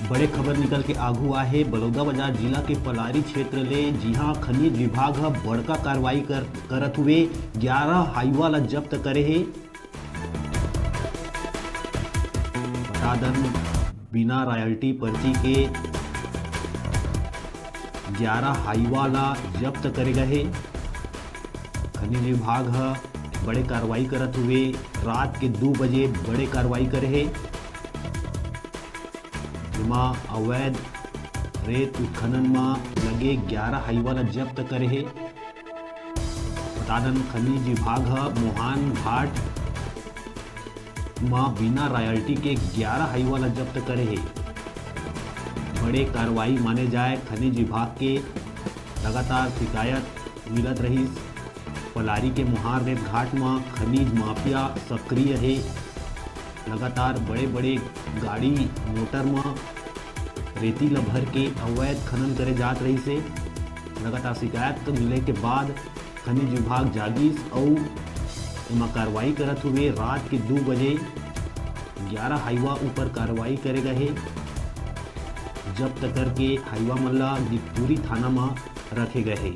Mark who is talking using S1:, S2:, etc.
S1: बड़े खबर निकल के आघू आहे बलौदाबाजार जिला के पलारी क्षेत्र ले जिहां खनिज विभाग ह बड़का कार्रवाई करत हुए 11 हाईवा ला जब्त करे हे। बता दन बिना रॉयल्टी पर्ची के 11 हाईवा ला जब्त करे गए। खनिज विभाग ह बड़े कार्रवाई करत हुए रात के 2 बजे बड़े कार्रवाई करे हे। अवैध रेत उत्खनन में लगे 11 हाईवा ला जब्त करे हे। बता दन खनिज विभाग मोहान घाट में बिना रॉयल्टी के 11 हाईवा ला जब्त करे हे। बड़े कार्रवाई माने जाए। खनिज विभाग के लगातार शिकायत मिलत रही पलारी के मोहार रेत घाट में खनिज माफिया सक्रिय है। लगातार बड़े बड़े गाड़ी मोटर में रेती ला भर के अवैध खनन करे जात रही से। लगातार शिकायत मिले के बाद खनिज विभाग जागिस और एमा कार्रवाई करत हुए रात के 2 बजे 11 हाईवा ऊपर कार्रवाई करे गए। जब्त करके हाईवा मन ला गिरपुरी थाना में रखे गए।